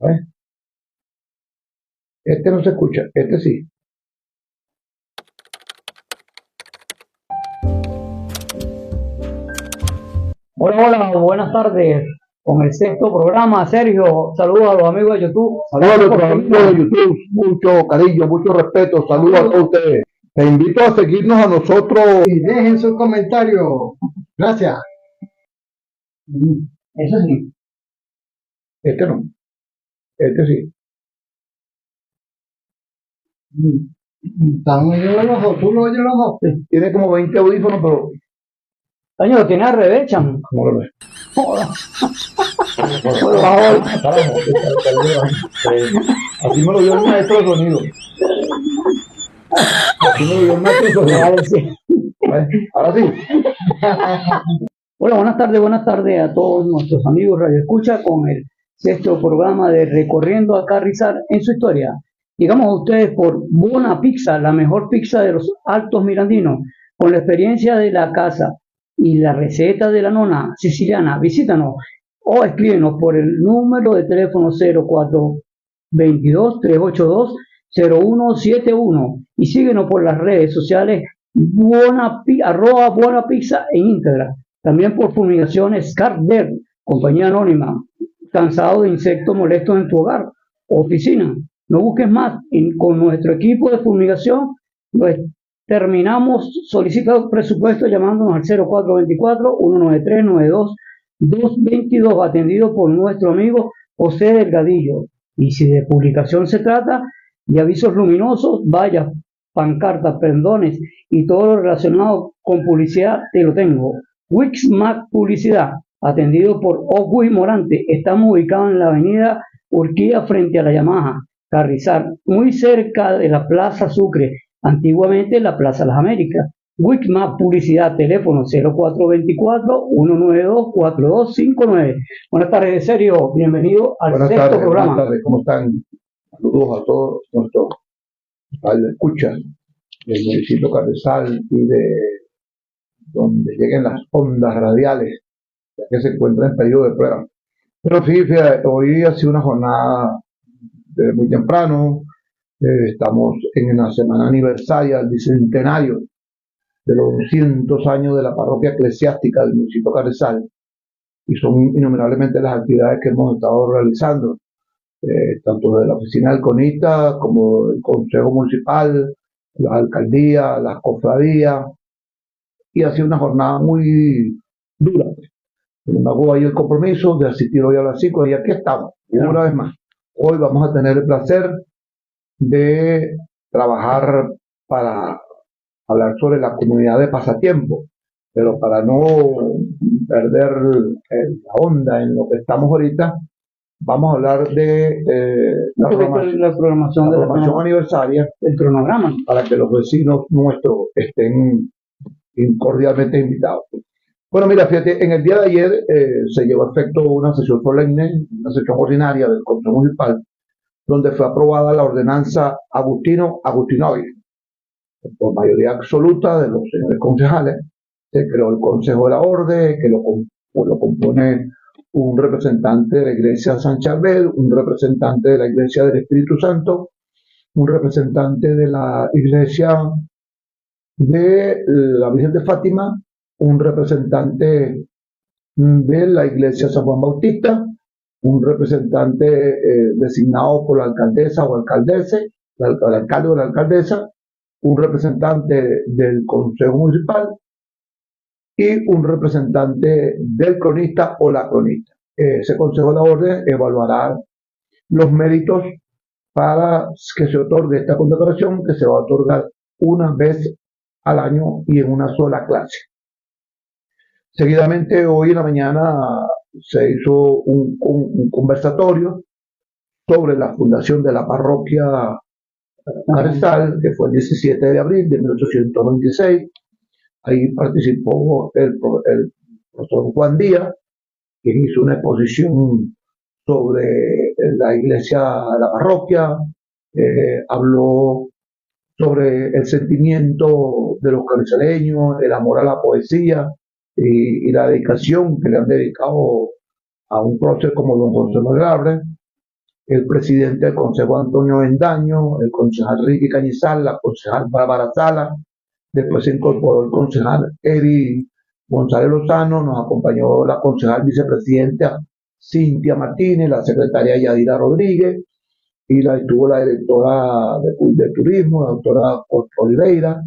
¿Ves? Este no se escucha, este sí. Hola, hola, buenas tardes. Con el sexto programa, Sergio, saludos a los amigos de YouTube. Saludos a nuestros amigos de YouTube, mucho cariño, mucho respeto, saludos a todos ustedes. Te invito a seguirnos a nosotros. Y dejen sus comentarios. Gracias. Eso sí. Este no, este sí. Están oyendo los dos, tú lo oyes los dos. Tiene como 20 audífonos, pero Coño, lo tiene al revés, chamo. ¿cómo lo ves? Joda. Así me lo dio el maestro de sonido. Así me lo dio el maestro de sonido. Ahora sí. Hola, buenas tardes a todos nuestros amigos Radio Escucha con el sexto programa de Recorriendo a Carrizal en su historia. Llegamos a ustedes por Buona Pizza, la mejor pizza de los Altos Mirandinos, con la experiencia de la casa y la receta de la nona siciliana. Visítanos o escríbenos por el número de teléfono 0422-382-0171 y síguenos por las redes sociales @Buona Pizza en Instagram. También por fumigaciones Carder, compañía anónima. Cansado de insectos molestos en tu hogar o oficina. No busques más. Con nuestro equipo de fumigación terminamos. Solicita presupuesto llamándonos al 0424-193-92-222, atendido por nuestro amigo José Delgadillo. Y si de publicación se trata, de avisos luminosos, vallas, pancartas, pendones y todo lo relacionado con publicidad, te lo tengo. Wixmac Publicidad, atendido por Oswey Morante. Estamos ubicados en la avenida Urquía frente a la Yamaha, Carrizal, muy cerca de la Plaza Sucre, antiguamente la Plaza Las Américas. Wixmac Publicidad, teléfono 0424-192-4259. Buenas tardes, Sergio. Bienvenido al Buenas sexto tardes, programa. buenas tardes, ¿cómo están? Saludos a todos nuestros escuchas del municipio Carrizal y de donde lleguen las ondas radiales, ya que se encuentra en periodo de prueba. Pero sí, fíjate, hoy ha sido una jornada de muy temprano. Estamos en una semana aniversaria del bicentenario de los 200 años de la parroquia eclesiástica del municipio Carrizal, y son innumerablemente las actividades que hemos estado realizando, tanto de la oficina del CONITA como del Consejo Municipal, la alcaldía, las cofradías, y ha sido una jornada muy dura. Me hago ahí el compromiso de asistir hoy a las 5 y aquí estamos, una vez más. Hoy vamos a tener el placer de trabajar para hablar sobre la comunidad de pasatiempo, pero para no perder la onda en lo que estamos ahorita, vamos a hablar de la programación aniversaria, el cronograma, para que los vecinos nuestros estén cordialmente invitados. Bueno, mira, fíjate, en el día de ayer se llevó a efecto una sesión solemne, una sesión ordinaria del Consejo Municipal, donde fue aprobada la ordenanza Agustinovi. Por mayoría absoluta de los señores concejales, se creó el Consejo de la Orden, que lo compone un representante de la Iglesia de San Charbel, un representante de la Iglesia del Espíritu Santo, un representante de la Iglesia de la Virgen de Fátima, un representante de la Iglesia San Juan Bautista, un representante designado por la alcaldesa o alcaldese, el alcalde o la alcaldesa, un representante del Consejo Municipal y un representante del cronista o la cronista. Ese Consejo de la Orden evaluará los méritos para que se otorgue esta condecoración, que se va a otorgar una vez al año y en una sola clase. Seguidamente, hoy en la mañana se hizo un conversatorio sobre la fundación de la parroquia Carrizal, que fue el 17 de abril de 1826. Ahí participó el profesor Juan Díaz, que hizo una exposición sobre la iglesia, la parroquia, habló sobre el sentimiento de los carrizaleños, el amor a la poesía y la dedicación que le han dedicado a un prócer como don José Magrabre. el presidente del Consejo Antonio Bendaño, el concejal Ricky Cañizal, la concejal Bárbara Sala, después se incorporó el concejal Eri González Lozano, nos acompañó la concejal vicepresidenta Cintia Martínez, la secretaria Yadira Rodríguez, y estuvo la directora de turismo, la doctora Oliveira,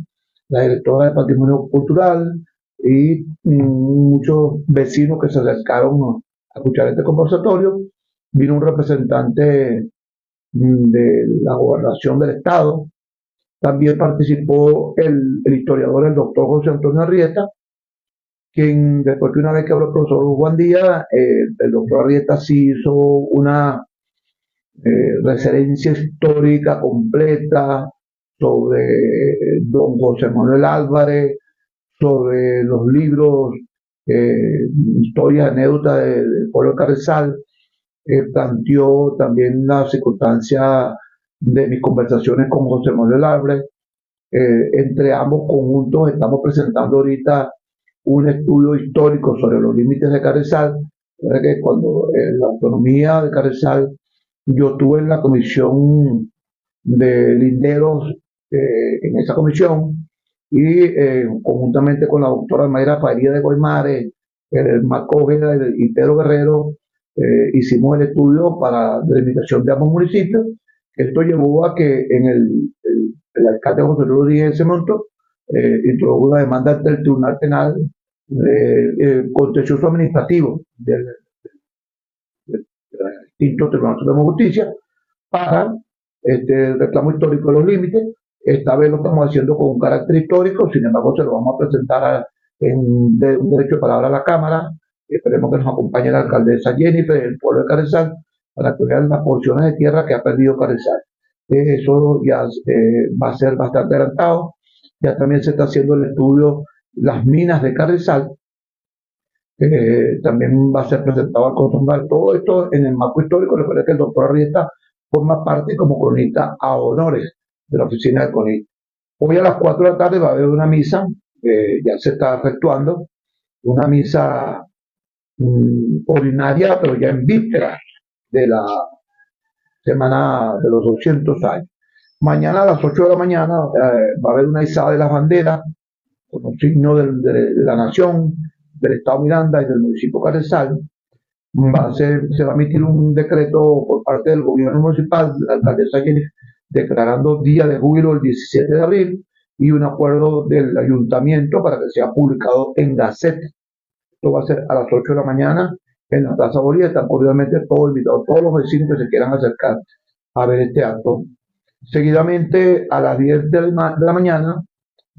la directora de patrimonio cultural y muchos vecinos que se acercaron a escuchar este conversatorio. Vino un representante de la gobernación del estado, también participó el historiador, el doctor José Antonio Arrieta, quien después que una vez que habló el profesor Juan Díaz, el doctor Arrieta sí hizo una referencia histórica completa sobre don José Manuel Álvarez, sobre los libros, historias, anécdotas del pueblo de Carrizal. Planteó también la circunstancia de mis conversaciones con José Manuel Álvarez. Entre ambos conjuntos estamos presentando ahorita un estudio histórico sobre los límites de Carrizal, que cuando la autonomía de Carrizal, yo estuve en la comisión de linderos, en esa comisión, y conjuntamente con la doctora Mayra Faría de Guaymares, el Marco Ojeda y Pedro Guerrero, hicimos el estudio para la delimitación de ambos municipios. Esto llevó a que en el alcalde José Luis Rodríguez en ese momento introdujo una demanda ante el Tribunal Penal contencioso administrativo del distinto Tribunal Supremo de Justicia para el reclamo histórico de los límites. Esta vez lo estamos haciendo con un carácter histórico, sin embargo se lo vamos a presentar en un derecho de palabra a la Cámara. Esperemos que nos acompañe la alcaldesa Jennifer, el pueblo de Carrizal, para que vean las porciones de tierra que ha perdido Carrizal. Eso ya va a ser bastante adelantado. Ya también se está haciendo el estudio las minas de Carrizal. También va a ser presentado al Constitucional. Todo esto en el marco histórico. Recuerda que el doctor Arrieta forma parte como cronista a honores de la oficina del CONIT. Hoy a las 4 de la tarde va a haber una misa, ya se está efectuando, una misa ordinaria, pero ya en víspera de la semana de los 200 años. Mañana a las 8 de la mañana va a haber una izada de las banderas con un signo de la nación, del Estado Miranda y del municipio Carrizal. Se va a emitir un decreto por parte del gobierno municipal, la alcaldesa Jenny, declarando día de júbilo el 17 de abril y un acuerdo del ayuntamiento para que sea publicado en Gaceta. Esto va a ser a las 8 de la mañana en la Plaza Bolívar. Están cordialmente todos invitados, todos los vecinos que se quieran acercar a ver este acto. Seguidamente, a las 10 de la mañana,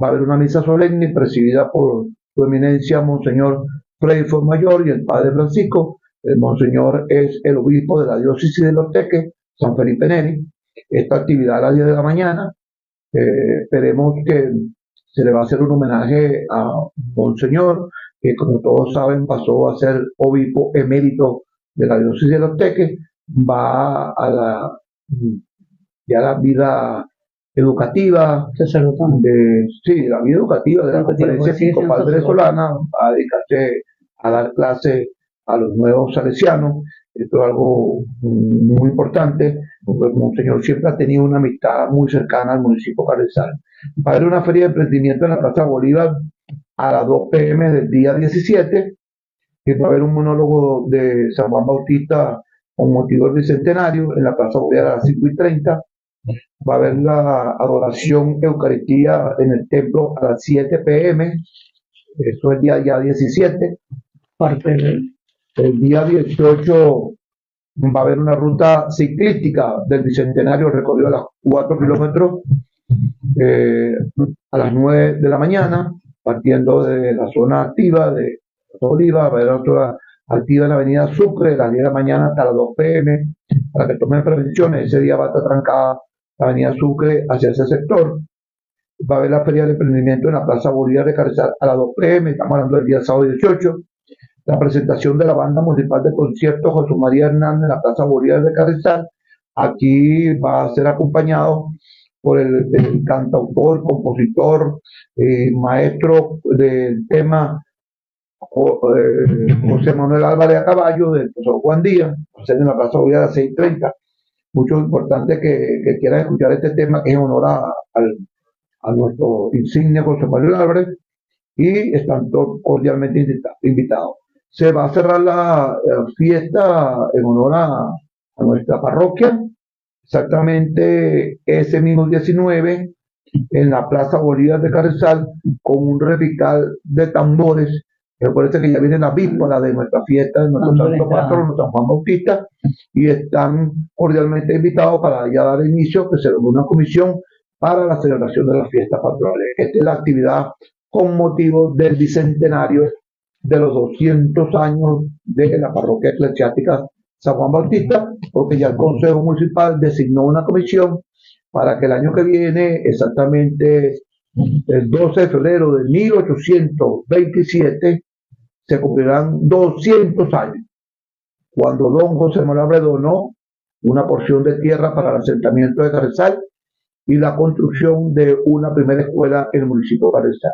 va a haber una misa solemne presidida por su eminencia Monseñor Freddy Mayor y el Padre Francisco. El Monseñor es el obispo de la diócesis de Los Teques, San Felipe Neri. Esta actividad a las 10 de la mañana. Esperemos que se le va a hacer un homenaje a Monseñor, que como todos saben pasó a ser obispo emérito de la diócesis de Los Teques. Va a la vida educativa, la vida educativa de la Conferencia Episcopal Venezolana. Va a dedicarse a dar clases a los nuevos salesianos. Esto es algo muy importante, porque Monseñor siempre ha tenido una amistad muy cercana al municipio Carrizal. Va a haber una feria de emprendimiento en la Plaza Bolívar a las 2 p.m. del día 17, y va a haber un monólogo de San Juan Bautista con motivo del bicentenario en la Plaza Bolívar a las 5:30. Va a haber la adoración Eucaristía en el templo a las 7 p.m. Eso es el día 17. El día 18 va a haber una ruta ciclística del bicentenario, recorrido a las 4 kilómetros a las 9 de la mañana, partiendo de la zona activa de Oliva. Va a haber otra activa en la avenida Sucre, de las 10 de la mañana hasta las 2 p.m. para que tomen prevenciones. Ese día va a estar trancada la avenida Sucre hacia ese sector. Va a haber la feria de emprendimiento en la Plaza Bolívar de Carrizal a las 2 p.m. Estamos hablando del día sábado 18. La presentación de la banda municipal de conciertos José María Hernández en la Plaza Bolívar de Carrizal. Aquí va a ser acompañado por el cantautor, compositor, maestro del tema José Manuel Álvarez a caballo, del profesor Juan Díaz. Va a ser en la Plaza Bolívar a las 6:30. muchos importantes que quieran escuchar este tema, que es en honor a nuestro insigne José Mario Álvarez, y están todos cordialmente invitados. Se va a cerrar la fiesta en honor a nuestra parroquia, exactamente ese mismo 19, en la Plaza Bolívar de Carrizal, con un repicar de tambores. Recuerden que ya viene la víspera de nuestra fiesta, de nuestro santo patrono, San Juan Bautista, y están cordialmente invitados para ya dar inicio, que será una comisión para la celebración de las fiestas patronales. Esta es la actividad con motivo del bicentenario de los 200 años de la parroquia eclesiástica San Juan Bautista, porque ya el Consejo Municipal designó una comisión para que el año que viene, exactamente el 12 de febrero de 1827, se cumplirán 200 años, cuando don José Manuel Álvarez donó una porción de tierra para el asentamiento de Carrizal y la construcción de una primera escuela en el municipio de Carrizal.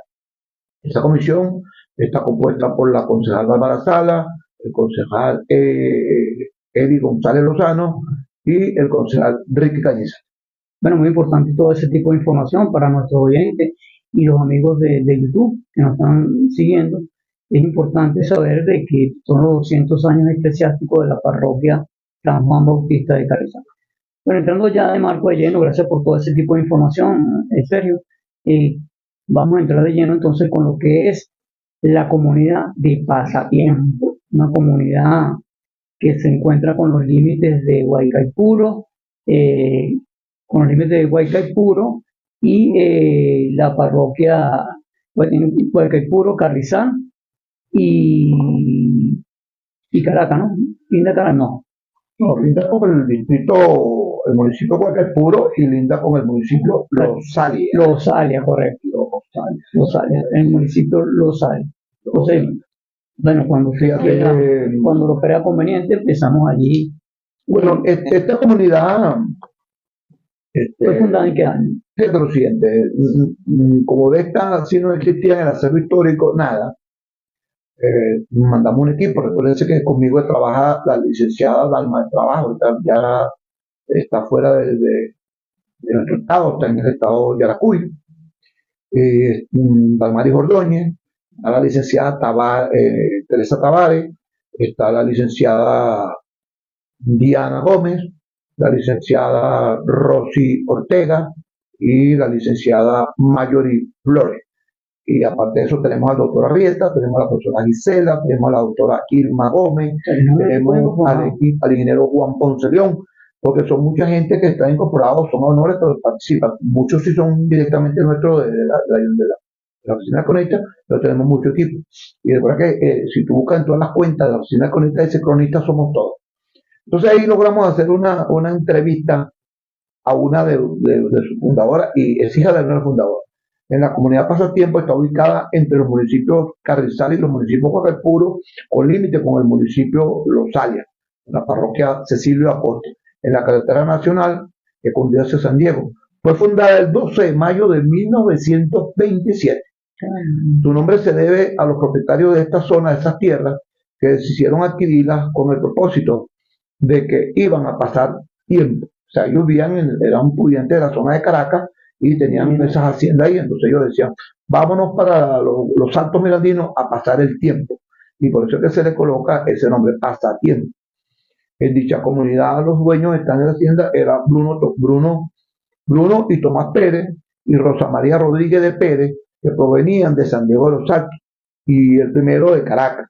Esa comisión está compuesta por la concejal Bárbara Sala, el concejal Eddie González Lozano y el concejal Ricky Cañizares. Bueno, muy importante todo ese tipo de información para nuestros oyentes y los amigos de YouTube que nos están siguiendo. Es importante saber de que son los 200 años eclesiásticos de la parroquia San Juan Bautista de Carrizal. Bueno, entrando ya de marco de lleno, gracias por todo ese tipo de información, Sergio. Vamos a entrar de lleno entonces con lo que es la comunidad de Pasatiempo, una comunidad que se encuentra con los límites de Guaycaipuro, y la parroquia Guaycaipuro, Carrizal y Caracas, ¿no? Linda Caracas, no. No, linda con el distrito, el municipio de Guaycaipuro y linda con el municipio Losalia. Losalia, correcto. Losalia, el municipio Losalia. Entonces, bueno, cuando lo crea conveniente, empezamos allí. Bueno, esta comunidad ¿fue fundada en qué año? Es lo siguiente, como de esta, si no existía en el acervo histórico, nada. Mandamos un equipo, recuérdense que conmigo trabaja la licenciada Dalma de Trabajo, ya está fuera de nuestro estado, está en el estado de Yaracuy. Dalmaris Ordóñez, está la licenciada Teresa Tavares, está la licenciada Diana Gómez, la licenciada Rosy Ortega y la licenciada Mayori Flores. Y aparte de eso tenemos al doctor Arrieta, tenemos a la profesora Gisela, tenemos a la doctora Irma Gómez, tenemos al ingeniero Juan Ponce León, porque son mucha gente que está incorporados, son honores, pero participan. Muchos sí son directamente nuestros de la oficina de Conecta, pero tenemos mucho equipo. Y de verdad que si tú buscas en todas las cuentas de la oficina de Conecta, ese cronista somos todos. Entonces ahí logramos hacer una entrevista a una de su fundadora, y es hija de una fundadora. En la comunidad Pasatiempo está ubicada entre los municipios Carrizal y los municipios Guaycaipuro, con límite con el municipio Losalia, la parroquia Cecilio Apóstol, en la carretera nacional que conduce hacia San Diego. Fue fundada el 12 de mayo de 1927. Su nombre se debe a los propietarios de esta zona, de esas tierras, que decidieron adquirirlas con el propósito de que iban a pasar tiempo. O sea, ellos eran pudientes de la zona de Caracas y tenían esas haciendas ahí, entonces ellos decían, vámonos para los Altos Mirandinos a pasar el tiempo. Y por eso es que se le coloca ese nombre, Pasatiempo. En dicha comunidad los dueños están en la hacienda, era Bruno y Tomás Pérez y Rosa María Rodríguez de Pérez, que provenían de San Diego de los Altos, y el primero de Caracas.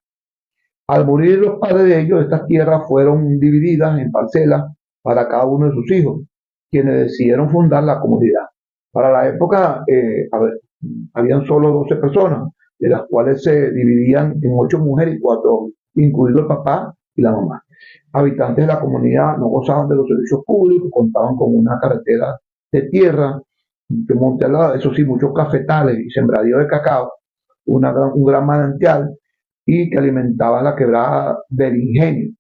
Al morir los padres de ellos, estas tierras fueron divididas en parcelas para cada uno de sus hijos, quienes decidieron fundar la comunidad. Para la época, habían solo 12 personas, de las cuales se dividían en 8 mujeres y 4, incluido el papá y la mamá. Habitantes de la comunidad no gozaban de los servicios públicos, contaban con una carretera de tierra, que monte al lado, eso sí, muchos cafetales y sembradíos de cacao, un gran manantial, y que alimentaba la quebrada del Ingenio,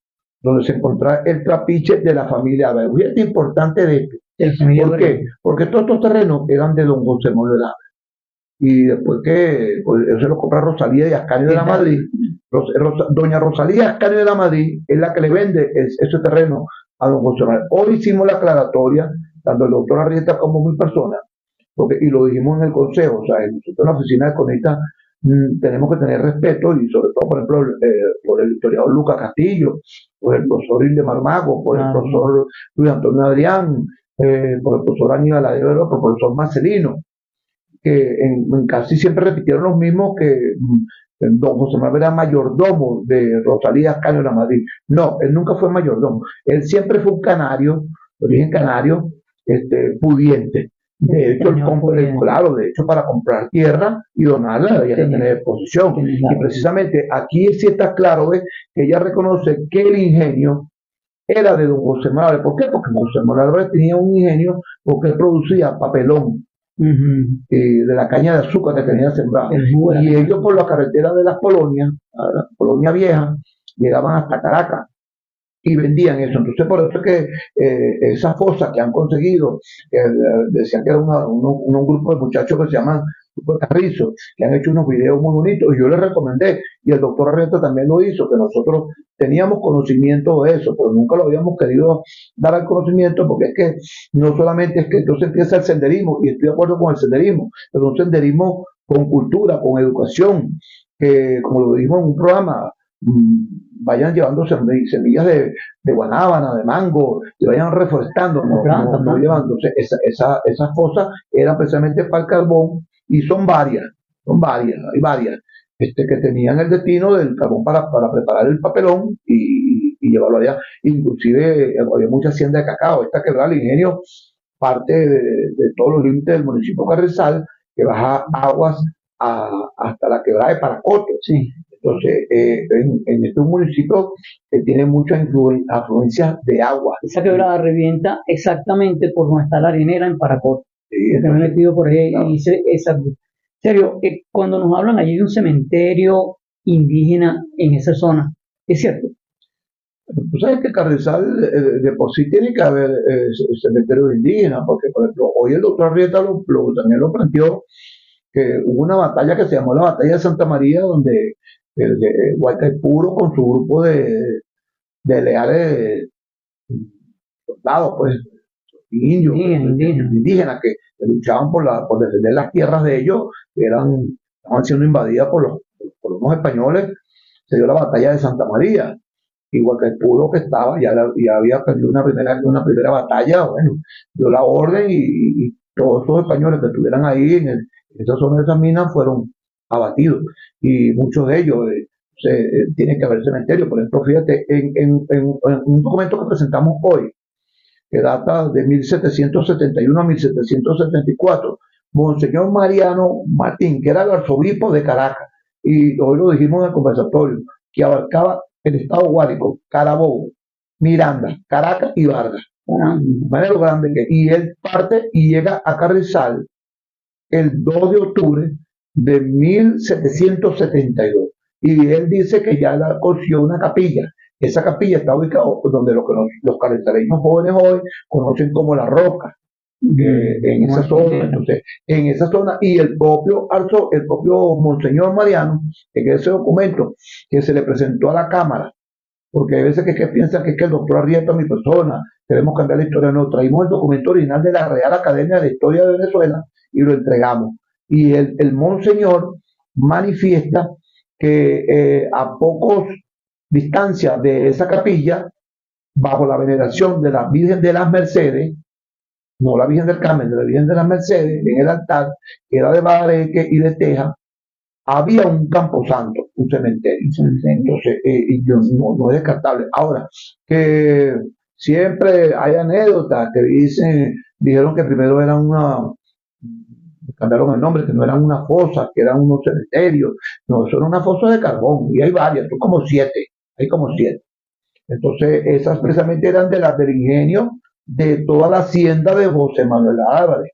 donde se encontraba el trapiche de la familia Álvarez. Es importante de esto. ¿Por qué? Porque todos estos terrenos eran de don José Manuel Álvarez. Y después que él se lo compra Rosalía y Ascanio de la Madrid, doña Rosalía Ascanio de la Madrid es la que le vende ese terreno a don José Manuel. Hoy hicimos la aclaratoria, tanto el doctor Arrieta como mi persona, porque, y lo dijimos en el consejo, o sea, nosotros en la oficina de Conecta tenemos que tener respeto, y sobre todo, por ejemplo, por el historiador Lucas Castillo, por el profesor Ildemar Mago, por el profesor Luis Antonio Adrián, por el profesor Aníbal Ladero, por el profesor Marcelino, que en casi siempre repitieron los mismos, que don José Manuel era mayordomo de Rosalía Caño de la Madrid. No, él nunca fue mayordomo. Él siempre fue un canario, de origen canario, pudiente. De hecho, claro, de hecho, para comprar tierra y donarla había que tener posesión. Y precisamente aquí sí está claro, que ella reconoce que el ingenio era de don José Manuel. ¿Por qué? Porque José Manuel tenía un ingenio porque él producía papelón. De la caña de azúcar que tenía sembrada. Y ellos por la carretera de las colonias, a la colonia vieja, llegaban hasta Caracas y vendían eso. Entonces, por eso es que esas fosas que han conseguido, decían que era un grupo de muchachos que se llaman Grupo de Carrizo, que han hecho unos videos muy bonitos, y yo les recomendé, y el doctor Arrieta también lo hizo, que nosotros teníamos conocimiento de eso, pero nunca lo habíamos querido dar al conocimiento, porque es que no solamente es que entonces empieza el senderismo, y estoy de acuerdo con el senderismo, pero un senderismo con cultura, con educación, que como lo dijimos en un programa, vayan llevando semillas de guanábana, de mango, y vayan reforestando, no llevándose. Esas fosas eran precisamente para el carbón, y hay varias, que tenían el destino del carbón para preparar el papelón y llevarlo allá. Inclusive había mucha hacienda de cacao. Esta quebrada del Ingenio parte de todos los límites del municipio de Carrizal, que baja aguas hasta la quebrada de Paracoto. Sí. Entonces, en este municipio que tiene muchas afluencias de agua. Esa quebrada revienta exactamente por donde está la arenera en Paracoto. Sí, que me he metido por ahí y hice esa. Serio, cuando nos hablan allí de un cementerio indígena en esa zona, ¿es cierto? Tú sabes que Carrizal de por sí tiene que haber cementerio indígena, porque por ejemplo, hoy el doctor Arrieta también lo planteó, que hubo una batalla que se llamó la Batalla de Santa María, donde el Guaycaipuro con su grupo de leales soldados, pues, indios, indígenas que luchaban por defender las tierras de ellos, que estaban siendo invadidas por los españoles. Se dio la Batalla de Santa María, igual que el Puro, que ya había perdido una primera batalla. Bueno, dio la orden, y todos esos españoles que estuvieran ahí en esa zona de esas minas fueron abatidos, y muchos de ellos tienen que haber cementerio. Por ejemplo, fíjate, en un documento que presentamos hoy, que data de 1771 a 1774, Monseñor Mariano Martín, que era el arzobispo de Caracas, y hoy lo dijimos en el conversatorio, que abarcaba el estado Guárico, Carabobo, Miranda, Caracas y Vargas. Manera lo grande que, y él parte y llega a Carrizal el 2 de octubre de 1772, y él dice que ya construyó una capilla. Esa capilla está ubicada donde los carrizaleños jóvenes hoy conocen como La Roca, en esa zona. Entonces, en esa zona, y el propio Monseñor Mariano, en ese documento que se le presentó a la Cámara, porque hay veces que piensan que es que el doctor Arrieta es mi persona, queremos cambiar la historia. No, traímos el documento original de la Real Academia de Historia de Venezuela y lo entregamos. Y el Monseñor manifiesta que a pocos distancia de esa capilla, bajo la veneración de la Virgen de las Mercedes, no la Virgen del Carmen, de la Virgen de las Mercedes, en el altar, que era de bareque y de teja, había un camposanto, un cementerio. Entonces, no es descartable. Ahora, que siempre hay anécdotas que dijeron que primero cambiaron el nombre, que no eran una fosa, que eran unos cementerios. No, eso era una fosa de carbón, y hay varias, son como 7. Hay como 7. Entonces, esas precisamente eran del ingenio de toda la hacienda de José Manuel Álvarez.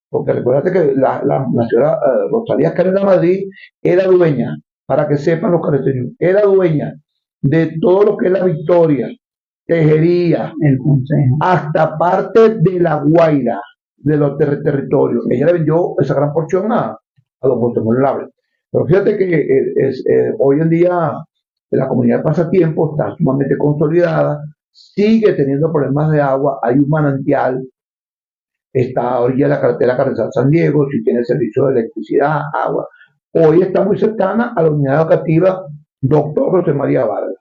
Porque recuérdate que la señora Rosalía Caño de la Madrid era dueña, para que sepan los carreteños, era dueña de todo lo que es la Victoria, Tejería, el consejo, hasta parte de La Guaira, de los territorios. Ella le vendió esa gran porción a don José Manuel Álvarez. Pero fíjate que hoy en día la comunidad de pasatiempo está sumamente consolidada, sigue teniendo problemas de agua, hay un manantial, está a orilla de la carretera Carrizal San Diego, si tiene servicio de electricidad, agua. Hoy está muy cercana a la unidad educativa Doctor José María Vargas.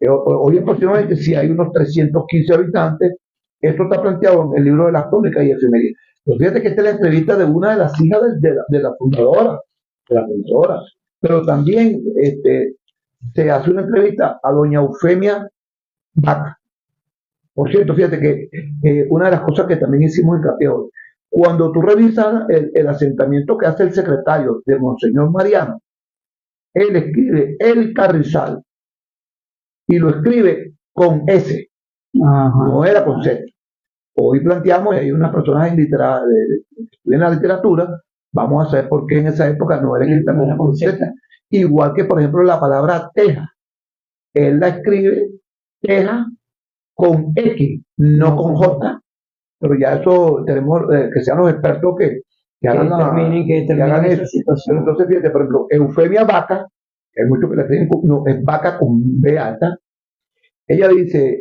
Hoy aproximadamente, si hay unos 315 habitantes, esto está planteado en el libro de las crónicas y efemerías. Pero fíjate que esta es la entrevista de una de las hijas de la fundadora, de la fundadora. Pero también se hace una entrevista a doña Eufemia Vaca. Por cierto, fíjate que una de las cosas que también hicimos hincapié hoy, cuando tú revisas el asentamiento que hace el secretario de Monseñor Mariano, él escribe El Carrizal y lo escribe con S, no era con Z. Hoy planteamos, y hay unas personas en la literatura, vamos a saber por qué en esa época no era escrita con Z. Igual que, por ejemplo, la palabra teja, él la escribe teja con X, no con J. Pero ya eso tenemos que sean los expertos que hagan eso. Pero entonces, fíjate, por ejemplo, Eufemia Vaca, que hay muchos que le escriben, no, es Vaca con B alta. Ella dice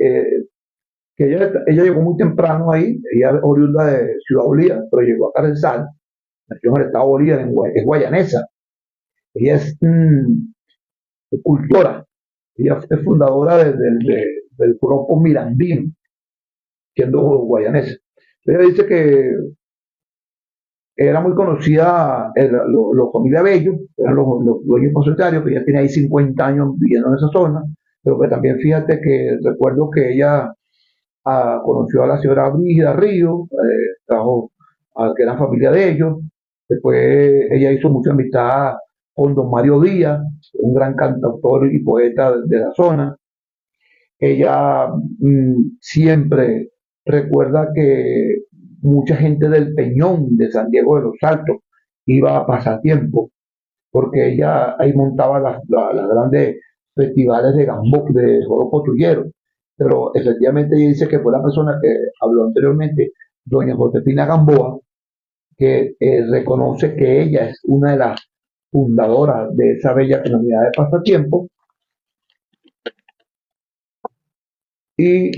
que ella llegó muy temprano ahí, ella es oriunda de Ciudad Bolívar, pero llegó a Carrizal, nació en el estado Bolívar, es guayanesa. Ella es cultora, ella es fundadora del grupo Mirandino, siendo guayanesa. Ella dice que era muy conocida los familia Bello, eran los dueños concesionarios, que ya tiene ahí 50 años viviendo en esa zona, pero que también fíjate que recuerdo que ella conoció a la señora Brígida Río, trajo que era familia de ellos. Después ella hizo mucha amistad con don Mario Díaz, un gran cantautor y poeta de la zona. Ella siempre recuerda que mucha gente del Peñón de San Diego de los Altos iba a pasar tiempo, porque ella ahí montaba las grandes festivales de gambó, de joropo tuyero. Pero efectivamente ella dice que fue la persona que habló anteriormente, doña Josefina Gamboa, que reconoce que ella es una de las fundadoras de esa bella comunidad de pasatiempo. Y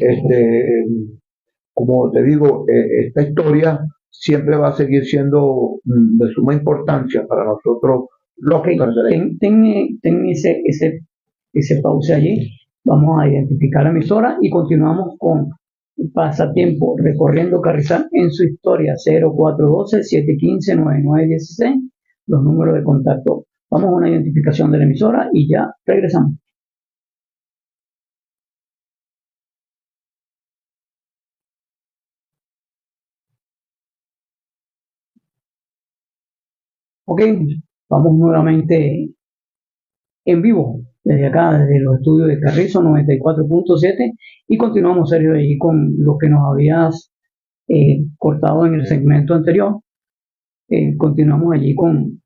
como te digo, esta historia siempre va a seguir siendo de suma importancia para nosotros los carceleros. Ten ese pause allí. Vamos a identificar la emisora y continuamos con Pasatiempo Recorriendo Carrizal en su historia 0412-715-9916, los números de contacto. Vamos a una identificación de la emisora y ya regresamos. Ok, vamos nuevamente en vivo desde acá, desde los estudios de Carrizo 94.7 y continuamos, Sergio, allí con lo que nos habías cortado en el segmento anterior. Continuamos allí con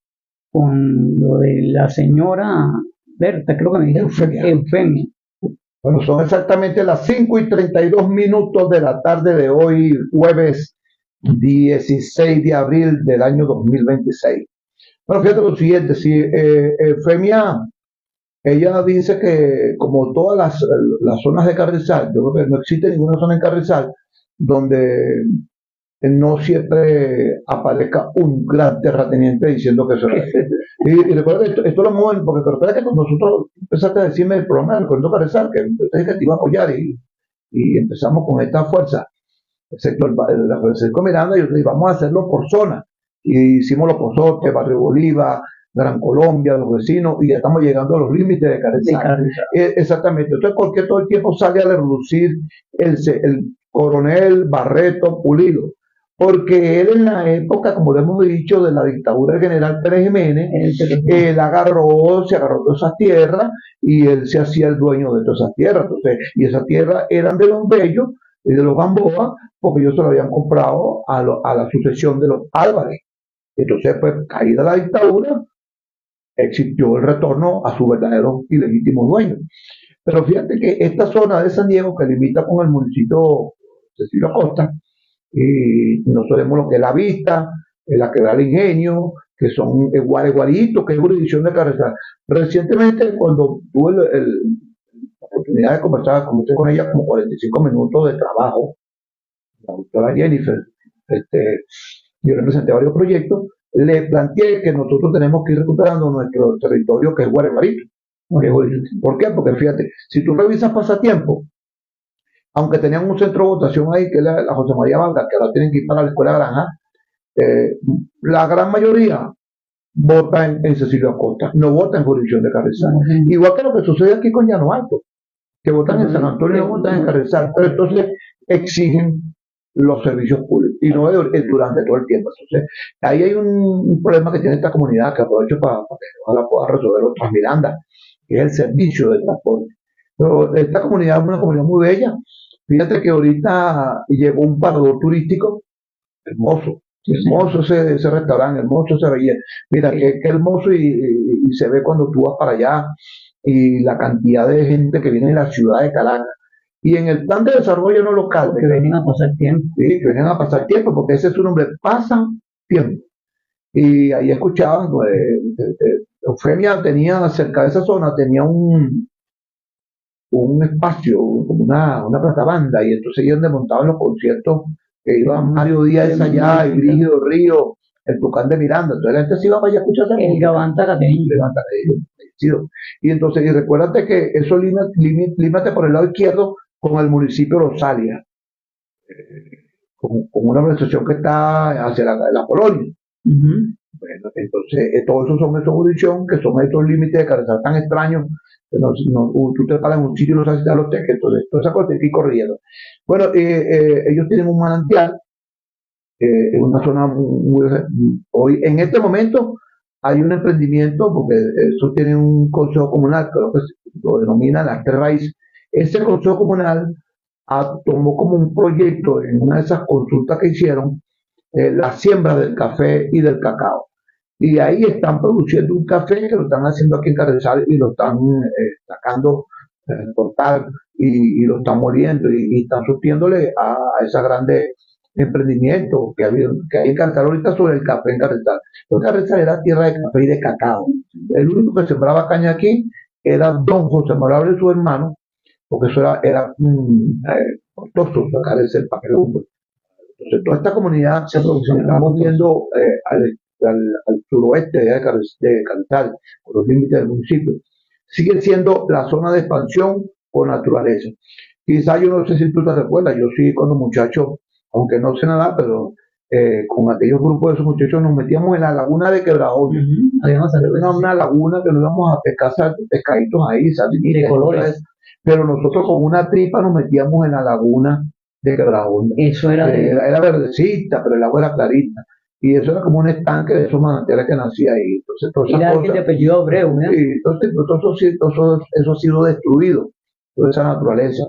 lo de la señora Berta, creo que me dijo Eufemia. Bueno, son exactamente las 5:32 de la tarde de hoy, jueves 16 de abril del año 2026. Bueno, fíjate lo siguiente, si Eufemia, ella dice que como todas las zonas de Carrizal, yo creo que no existe ninguna zona en Carrizal donde no siempre aparezca un gran terrateniente diciendo que eso es. Y recuerda que esto lo mueven, porque te recuerda que cuando nosotros empezaste a decirme el programa de Recuerdo Carrizal, que te iba a apoyar y empezamos con esta fuerza, excepto la Francisco Miranda, y yo te dije, vamos a hacerlo por zona. Y hicimos Los Pozotes, Barrio Bolívar, Gran Colombia, los vecinos, y ya estamos llegando a los límites de Carrizal. Exactamente. Entonces, ¿por qué todo el tiempo sale a relucir el coronel Barreto Pulido? Porque él en la época, como lo hemos dicho, de la dictadura del general Pérez Jiménez, él se agarró todas esas tierras y él se hacía el dueño de todas esas tierras. Entonces, y esas tierras eran de los Bellos y de los Gamboa, porque ellos se lo habían comprado a la sucesión de los Álvarez. Entonces, pues, caída la dictadura, existió el retorno a su verdadero y legítimo dueño. Pero fíjate que esta zona de San Diego, que limita con el municipio Cecilio Acosta, y no sabemos lo que es La Vista, la Quebrada del Ingenio, que son Guareguarito, que es jurisdicción de Carrizal. Recientemente, cuando tuve el oportunidad de conversar con ella como 45 minutos de trabajo, la doctora Jennifer, yo le presenté varios proyectos, le planteé que nosotros tenemos que ir recuperando nuestro territorio que es Guaremarito. ¿Por qué? Porque fíjate, si tú revisas pasatiempo, aunque tenían un centro de votación ahí, que es la José María Vargas, que ahora tienen que ir para la Escuela Granja, la gran mayoría vota en Cecilio Acosta, no vota en jurisdicción de Carrizal. Igual que lo que sucede aquí con Llano Alto, que votan en San Antonio y no votan en Carrizal, pero entonces exigen los servicios públicos y no durante todo el tiempo. Entonces, ahí hay un problema que tiene esta comunidad que aprovecho para que ojalá pueda resolver otras Miranda, que es el servicio de transporte. Pero esta comunidad es una comunidad muy bella. Fíjate que ahorita llegó un parador turístico hermoso. Hermoso ese restaurante, hermoso ese belleza. Mira, qué hermoso y se ve cuando tú vas para allá y la cantidad de gente que viene de la ciudad de Caracas. Y en el plan de desarrollo no local. Que vienen a pasar tiempo. Sí, que vienen a pasar tiempo, porque ese es su nombre, pasan tiempo. Y ahí escuchaban, Eufemia tenía cerca de esa zona, tenía un espacio, como una platabanda, y entonces ellos montaban los conciertos que iban Mario Díaz allá, y Brígido Río, el Tucán de Miranda, entonces la gente se iba para allá a escuchar el Gabán Tarateño. Y entonces, y recuérdate que eso límate por el lado izquierdo con el municipio de Rosalia, con una organización que está hacia la Polonia. Bueno, entonces, todos esos son esos jurisdicción, que son estos límites de Carrizal tan extraños, que tú te paras en un sitio y no sabes si los teques, entonces, toda esa cosa te estoy corriendo. Bueno, ellos tienen un manantial, en una zona hoy, en este momento, hay un emprendimiento, porque eso tiene un consejo comunal, creo que lo denomina las tres raíces. Ese consejo comunal tomó como un proyecto en una de esas consultas que hicieron, la siembra del café y del cacao. Y ahí están produciendo un café que lo están haciendo aquí en Carrizal y lo están sacando, cortar y lo están moliendo y están surtiéndole a esos grandes emprendimientos que hay en Carrizal ahorita sobre el café en Carrizal. Porque Carrizal era tierra de café y de cacao. El único que sembraba caña aquí era don José Morable y su hermano, porque eso era costoso sacar ese papel. Entonces, toda esta comunidad se está moviendo al suroeste de Carrizal, por los límites del municipio. Sigue siendo la zona de expansión con naturaleza. Quizás yo no sé si tú te recuerdas, yo sí cuando muchacho, aunque no sé nada, pero con aquellos grupos de esos muchachos nos metíamos en la laguna de Quebrajón. Una laguna que nos íbamos a pescar pescaditos ahí, de colores. Pero nosotros con una tripa nos metíamos en la laguna de Quebrajón. Eso era era verdecita, pero el agua era clarita. Y eso era como un estanque de esos manantiales que nacía ahí. Entonces, todas esas cosas, que te apellido Abreu, ¿no? Y entonces, eso ha sido destruido, toda esa naturaleza.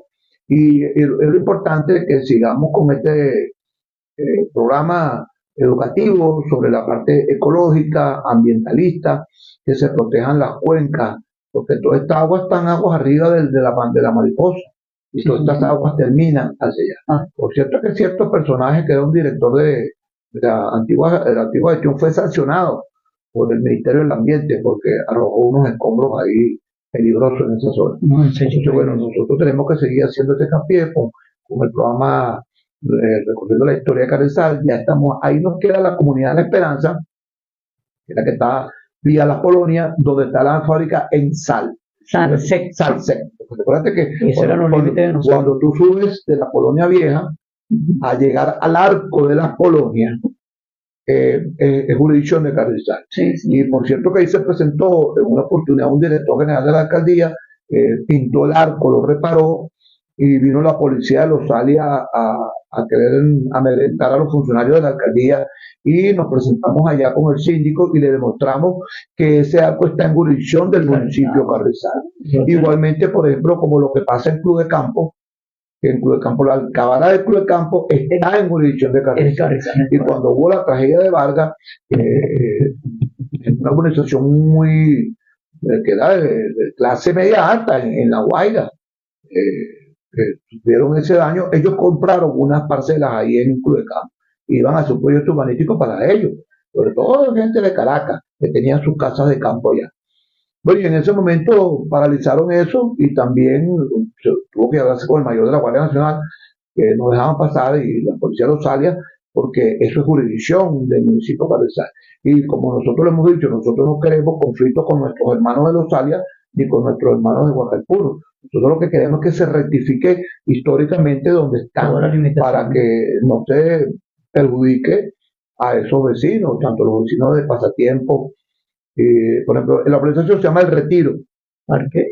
Y es lo importante que sigamos con este programa educativo sobre la parte ecológica, ambientalista, que se protejan las cuencas, porque todas estas aguas están aguas arriba de la mariposa. Y todas estas aguas terminan hacia allá. Por cierto que ciertos personajes, que era un director de la antigua gestión, fue sancionado por el Ministerio del Ambiente porque arrojó unos escombros ahí peligrosos en esa zona. Entonces, bueno, nosotros tenemos que seguir haciendo este hincapié con el programa recorriendo la historia de Carrizal. Ya estamos, ahí nos queda la comunidad de la Esperanza, que es la que está vía la Polonia, donde está la fábrica en Salsec. Recuerda que cuando tú subes de la Colonia Vieja a llegar al arco de las colonias, es jurisdicción de Carrizal. Y por cierto que ahí se presentó en una oportunidad un director general de la alcaldía, pintó el arco, lo reparó, y vino la policía de Rosalia a querer amedrentar a los funcionarios de la alcaldía, y nos presentamos allá con el síndico y le demostramos que ese arco está en jurisdicción del municipio Carrizal. Igualmente, por ejemplo, como lo que pasa en Club de Campo, que en Club de Campo, la alcabala del Club de Campo está en jurisdicción de Carrizal. Y cuando hubo la tragedia de Vargas, una organización muy que era de clase media alta en La Guaira, tuvieron ese daño. Ellos compraron unas parcelas ahí en Club de Campo, iban a hacer un proyecto urbanístico para ellos, sobre todo gente de Caracas que tenían sus casas de campo allá. Bueno, y en ese momento paralizaron eso y también se tuvo que hablarse con el mayor de la Guardia Nacional, que no dejaban pasar, y la policía de Rosalia, porque eso es jurisdicción del municipio de Carrizal. Y como nosotros lo hemos dicho, nosotros no queremos conflictos con nuestros hermanos de Rosalia ni con nuestros hermanos de Guadalpuro. Nosotros lo que queremos es que se rectifique históricamente donde están, para que no se perjudique a esos vecinos, tanto los vecinos de Pasatiempo. Por ejemplo, la organización se llama El Retiro, Parque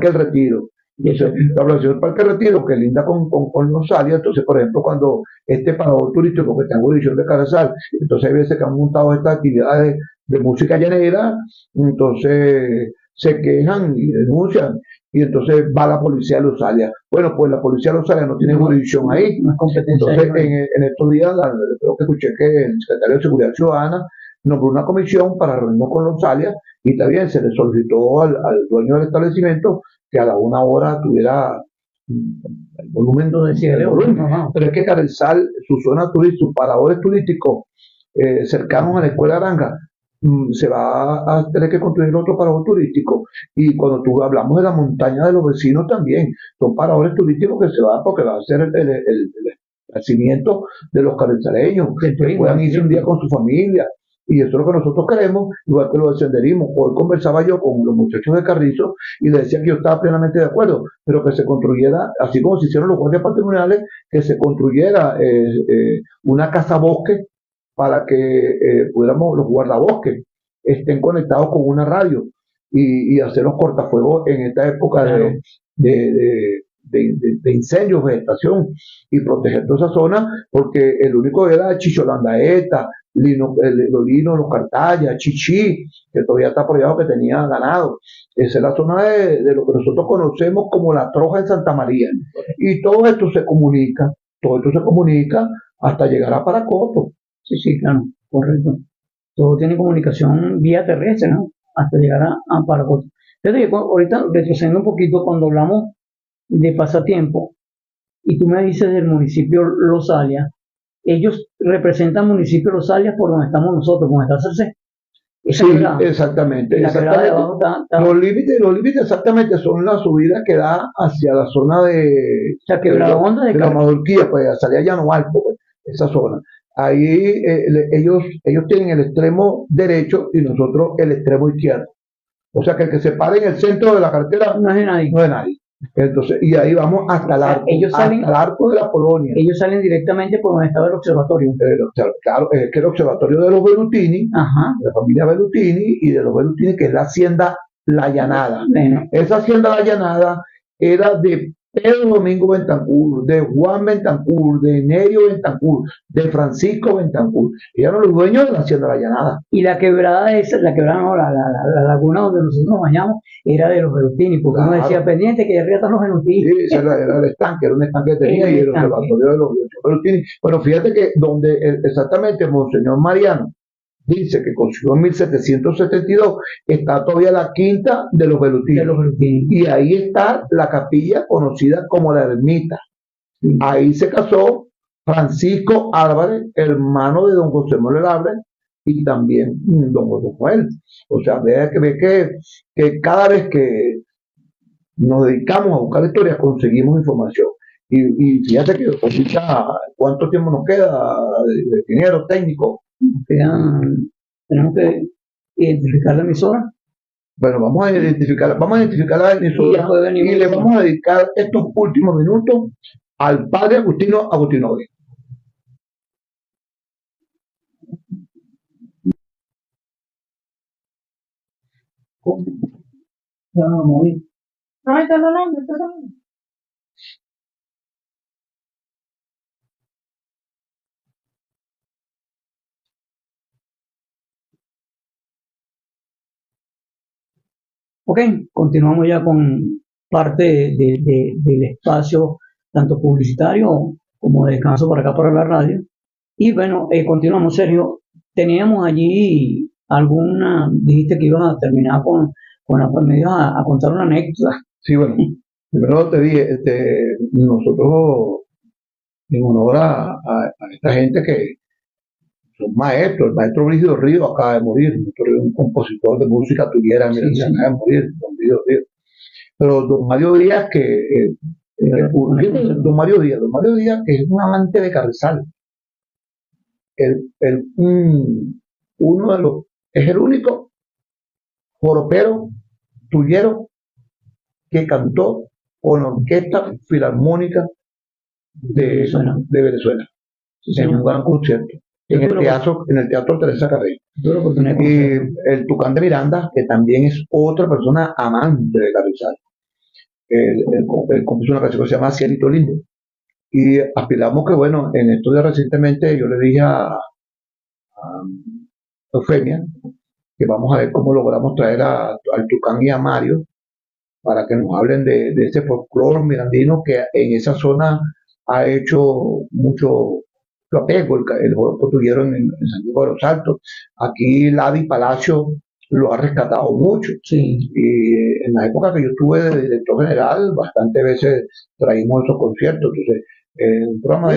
El Retiro. Y eso, la organización del Parque El Retiro, que linda con Rosalia. Entonces, por ejemplo, cuando este parador turístico que está en jurisdicción de Carrizal, entonces hay veces que han montado estas actividades de música llanera, entonces se quejan y denuncian, y entonces va la policía de Rosalia. Bueno, pues la policía de Rosalia no tiene jurisdicción ahí. Entonces, en estos días, creo que escuché que el secretario de Seguridad Ciudadana nombró una comisión para reunirnos con Rosalia, y también se le solicitó al dueño del establecimiento que a la 1 hora tuviera el volumen de volumen. Pero es que Carrizal, su zona turística, sus paradores turísticos cercanos a la Escuela Aranga, se va a tener que construir otro parador turístico. Y cuando hablamos de la montaña de los vecinos también, son paradores turísticos que se van, porque va a ser el esparcimiento de los carrizaleños, que puedan irse un día con su familia. Y eso es lo que nosotros queremos, igual que lo del senderismo. Hoy conversaba yo con los muchachos de Carrizo y les decía que yo estaba plenamente de acuerdo, pero que se construyera, así como se hicieron los guardias patrimoniales, que se construyera una casa bosque, para que pudiéramos, los guardabosques estén conectados con una radio, y hacer los cortafuegos en esta época de incendios, vegetación, y proteger toda esa zona, porque el único era Chicholandaeta, Lino, Los Cartayas, Chichí, que todavía está apoyado, que tenía ganado. Esa es la zona de lo que nosotros conocemos como la Troja de Santa María. Y todo esto se comunica hasta llegar a Paracoto. Sí, claro, correcto. Todo tiene comunicación vía terrestre, ¿no? Hasta llegar a Paracoto. Entonces, ahorita retrocediendo un poquito, cuando hablamos de Pasatiempo, y tú me dices del municipio Rosalia, ellos representan municipio Rosalia por donde estamos nosotros, como está CC. Sí, exactamente. Los límites exactamente son la subida que da hacia la zona de la Madurquía, pues hacia Llano Alto, pues, esa zona. Ahí ellos tienen el extremo derecho y nosotros el extremo izquierdo. O sea que el que se pare en el centro de la carretera no es de nadie. No es de nadie. Entonces, y ahí vamos hasta el arco, hasta el arco de la Polonia. Ellos salen directamente por donde estaba el observatorio. Claro, es que el observatorio de los Velutini, de la familia Velutini, y de los Velutini, que es la hacienda La Llanada. Esa hacienda La Llanada era de Pedro Domingo Bentancur, de Juan Bentancur, de Nerio Bentancur, de Francisco Bentancur. Ellos eran los dueños de la hacienda La Llanada. Y la quebrada no, la laguna donde nosotros nos bañamos era de los Velutini, porque uno decía pendiente que arriba están los Velutini. Sí, ese era el estanque, era un estanque que tenía, y el observatorio de los Velutini. Bueno, fíjate que donde exactamente Monseñor Mariano dice que construyó en 1772, está todavía la quinta de los Velutini. Y ahí está la capilla conocida como la Ermita. Ahí se casó Francisco Álvarez, hermano de don José Manuel Álvarez, y también don José Manuel. O sea, ve que cada vez que nos dedicamos a buscar historias, conseguimos información. Y fíjate que ahorita, ¿cuánto tiempo nos queda de dinero técnico? Tenemos que identificar la emisora. Bueno, vamos a identificar la emisora, y le vamos a dedicar estos últimos minutos al padre Agustino Agustinowicz. Ok, continuamos ya con parte del espacio, tanto publicitario como de descanso para acá para la radio. Y bueno, continuamos, Sergio. Teníamos allí dijiste que ibas a terminar con me ibas a contar una anécdota. Sí, bueno, primero te dije, nosotros, en honor a esta gente que son maestros. El maestro Brígido Río acaba de morir, un compositor de música tuviera, mira, Sí, sí. acaba de morir, don Brígido Río. Pero don Mario Díaz, don Mario Díaz, que es un amante de Carrizal, el, uno de los, es el único joropero tuyero que cantó con la Orquesta Filarmónica de Venezuela, Sí, en un señor. gran concierto, Yo en el teatro Teresa Carreño. tuve la oportunidad de Y conocerlo. el Tucán de Miranda, que también es otra persona amante de Carrizal. Él compuso una canción que se llama Cielito Lindo. Y aspiramos que, bueno, en estudios recientemente yo le dije a Eufemia que vamos a ver cómo logramos traer al Tucán y a Mario para que nos hablen de ese folclore mirandino que en esa zona ha hecho mucho apego, el joropo tuvieron en San Diego de los Altos. Aquí Ladi Palacio lo ha rescatado mucho. Sí. Y en la época que yo estuve de director general, bastantes veces traímos esos conciertos. Entonces, en un programa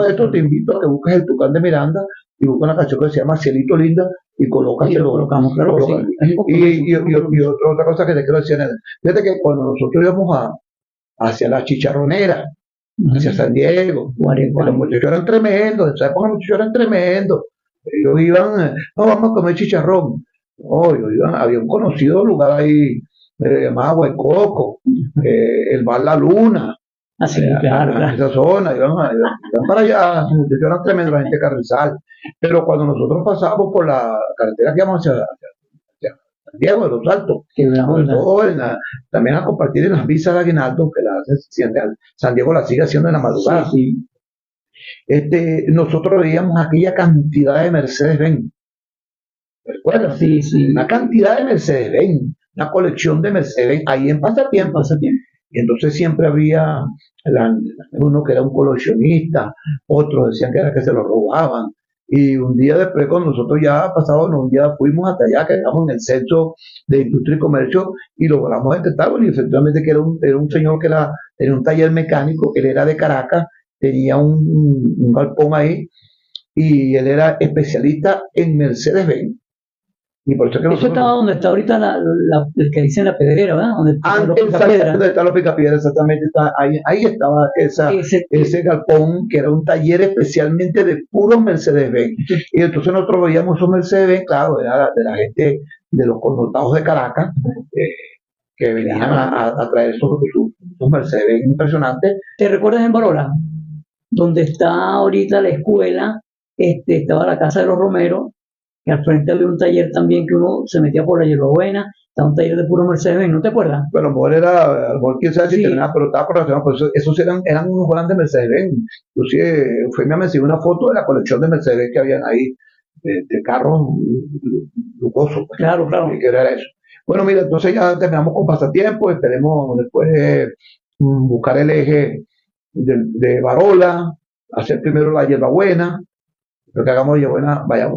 de esto te invito a que busques el Tucán de Miranda y busques una canción que se llama Cielito Linda y colócaselo. Y lo colocamos, claro que sí. Otra cosa que te quiero decir, fíjate que cuando nosotros íbamos hacia la chicharronera, hacia San Diego, los muchachos eran tremendos, en esa época los muchachos eran tremendos. Ellos iban, no, vamos a comer chicharrón. No, ellos iban, había un conocido lugar ahí, se llamaba Huaycoco, el Bar La Luna. Así, claro, en claro. esa zona, iban para allá, los muchachos eran tremendos, la gente de Carrizal. Pero cuando nosotros pasábamos por la carretera que íbamos hacia San Diego de los Altos, también a compartir en las visas de Aguinaldo, que San Diego la sigue haciendo en la madrugada. Sí, sí. Nosotros veíamos aquella cantidad de Mercedes-Benz. ¿Recuerdas? Sí, sí. Una cantidad de Mercedes-Benz, una colección de Mercedes-Benz ahí en Pasatiempo. Y entonces siempre había uno que era un coleccionista, otros decían que era que se lo robaban. Y un día después, cuando nosotros ya pasábamos, un día fuimos hasta allá, quedamos en el centro de Industria y Comercio y logramos detectarlo. Y efectivamente que era un señor que tenía un taller mecánico, que él era de Caracas, tenía un galpón ahí y él era especialista en Mercedes-Benz. Y por eso que Eso estaba donde está ahorita el que dicen la pedrera, ¿verdad? Donde está los picapiedras, exactamente, ahí estaba ese galpón, que era un taller especialmente de puros Mercedes-Benz. Y entonces nosotros veíamos esos Mercedes-Benz, claro, era de la gente, de los connotados de Caracas, que venían a traer esos Mercedes-Benz impresionantes. ¿Te recuerdas en Barola? Donde está ahorita la escuela, estaba la casa de los Romeros, que al frente había un taller también que uno se metía por la hierbabuena, estaba un taller de puro Mercedes-Benz, ¿no te acuerdas? Pero a lo mejor quién sabe si tenía, pero estaba relacionado, por eso esos eran unos grandes Mercedes-Benz. Inclusive Eufemia me enseñó una foto de la colección de Mercedes que habían ahí, de carros lujosos. Pues, claro. Que era eso. Bueno, mira, entonces ya terminamos con Pasatiempo, esperemos después buscar el eje de Barola, hacer primero la hierbabuena. Lo que hagamos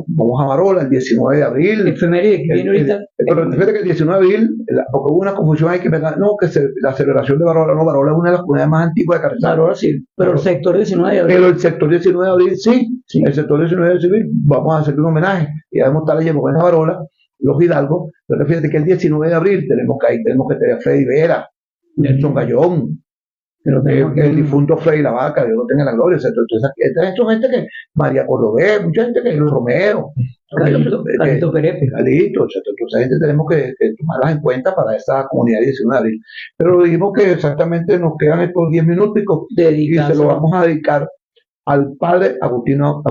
vamos a Barola el 19 de abril. Efeméride que viene ahorita. Pero fíjate que el 19 de abril, porque hubo una confusión ahí que la celebración de Barola es una de las comunidades más antiguas de Carrizal. Barola sí, pero el sector 19 de abril. Pero el sector 19 de abril sí. El sector 19 de abril vamos a hacer un homenaje y vamos a estar leyendo en Barola, los Hidalgos. Pero fíjate que el 19 de abril tenemos que tener a Freddy Vera, Nelson Gallón, el difunto Freddy La Vaca, Dios lo tenga en la gloria, etc. Entonces, esta gente que María Cordobé, mucha gente que es Romero, Calito Perepe. Calito, etc. Entonces, esa gente tenemos que tomarlas en cuenta para esta comunidad 19 de abril. Pero dijimos que exactamente nos quedan estos 10 minutos y se lo vamos a dedicar al padre Agustino.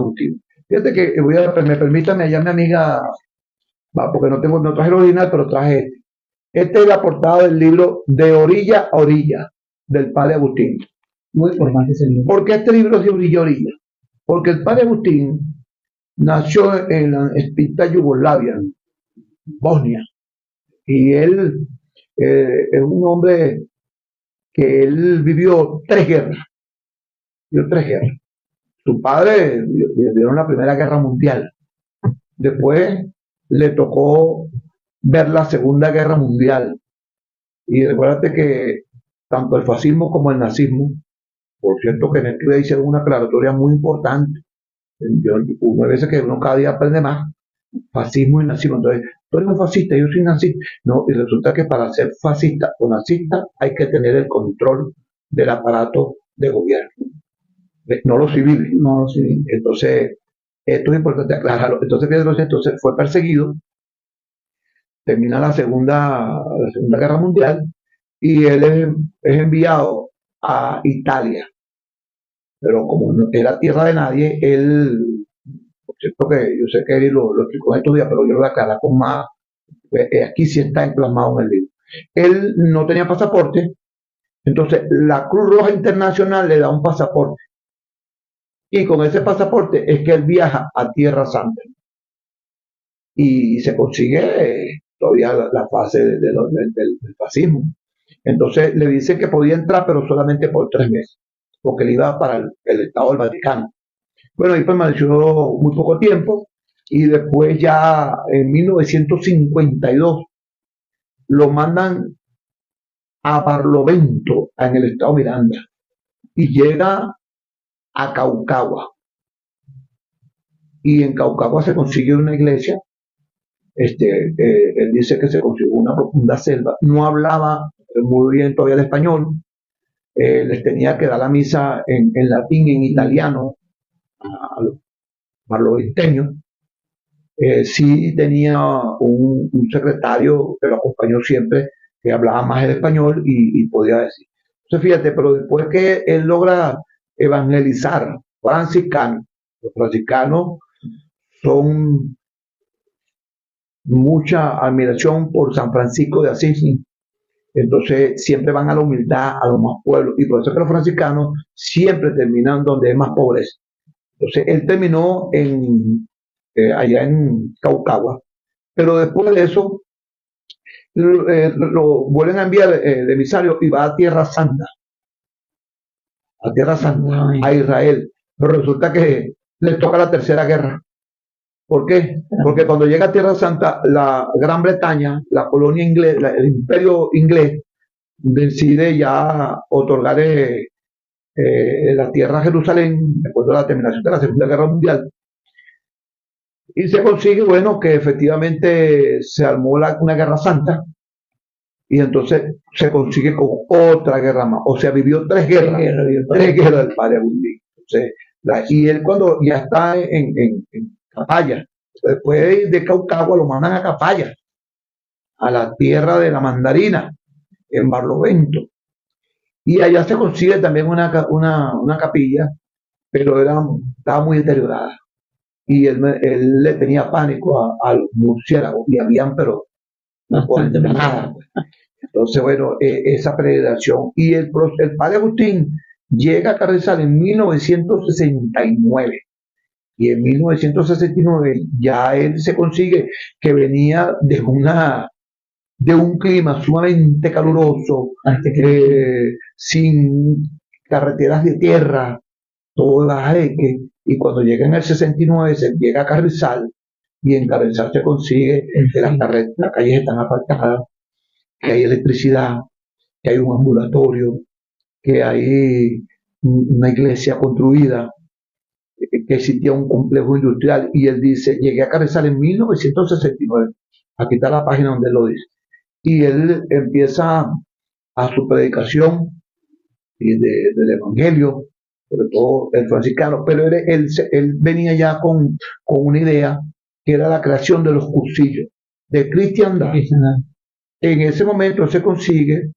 Fíjate que me permítame allá mi amiga, porque no traje el original, pero traje este. Esta es la portada del libro De Orilla a Orilla, del padre Agustín. Muy importante ese libro. ¿Por qué este libro es de orilla a orilla? Porque el padre Agustín nació en la extinta Yugoslavia, Bosnia, y él es un hombre que él vivió 3 guerras. Su padre vivió la Primera Guerra Mundial. Después le tocó ver la Segunda Guerra Mundial. Y recuérdate que tanto el fascismo como el nazismo, por cierto que en el que hicieron una aclaratoria muy importante, Uno hay veces que uno cada día aprende más, fascismo y nazismo. Entonces, tú eres un fascista, yo soy nazista. No, y resulta que para ser fascista o nazista hay que tener el control del aparato de gobierno, no los civiles. No, sí. Entonces, esto es importante aclararlo. Entonces, Pedro entonces fue perseguido, termina la segunda Guerra Mundial y él es enviado a Italia. Pero como no era tierra de nadie, él, por cierto que yo sé que él lo explicó en estos días, pero yo lo voy a aclarar con más, aquí sí está emplasmado en el libro. Él no tenía pasaporte, entonces la Cruz Roja Internacional le da un pasaporte. Y con ese pasaporte es que él viaja a Tierra Santa. Y se consigue todavía la fase del fascismo. Entonces le dice que podía entrar, pero solamente por 3 meses, porque él iba para el Estado del Vaticano. Bueno, ahí permaneció muy poco tiempo y después ya en 1952 lo mandan a Barlovento, en el Estado Miranda, y llega a Caucagua. Y en Caucagua se consigue una iglesia. Él dice que se consiguió una profunda selva. No hablaba muy bien todavía el español. Les tenía que dar la misa en latín y en italiano a los barloventeños. Sí tenía un secretario que lo acompañó siempre, que hablaba más el español y podía decir. Entonces, fíjate, pero después que él logra evangelizar franciscanos, los franciscanos son mucha admiración por San Francisco de Asís. Entonces siempre van a la humildad, a los más pueblos, y por eso que los franciscanos siempre terminan donde hay más pobreza. Entonces él terminó allá en Caucagua, pero después de eso lo vuelven a enviar el emisario y va a Tierra Santa, a Israel, pero resulta que le toca la tercera guerra. ¿Por qué? Porque cuando llega a Tierra Santa, la Gran Bretaña, la colonia inglesa, el imperio inglés, decide ya otorgar la tierra a Jerusalén después de la terminación de la Segunda Guerra Mundial. Y se consigue, bueno, que efectivamente se armó una guerra santa y entonces se consigue con otra guerra más. O sea, vivió 3 guerras, tres guerras del padre Agustín. Entonces, y él cuando ya está en Capaya, después de Caucagua lo mandan a Capaya, a la tierra de la mandarina, en Barlovento. Y allá se consigue también una capilla, pero estaba muy deteriorada. Y él le tenía pánico a los murciélagos, y habían, pero no podían nada. Entonces, bueno, esa peregrinación. Y el padre Agustín llega a Carrizal en 1969. Y en 1969 ya él se consigue que venía de un clima sumamente caluroso, sin carreteras de tierra, todo era areque, y cuando llega en el 69 se llega a Carrizal, y en Carrizal se consigue que las calles están asfaltadas, que hay electricidad, que hay un ambulatorio, que hay una iglesia construida, que existía un complejo industrial, y él dice, llegué a Carrizal en 1969, aquí está la página donde él lo dice, y él empieza a su predicación del Evangelio, sobre todo el franciscano, pero él venía ya con una idea que era la creación de los cursillos de cristiandad. En ese momento se consigue,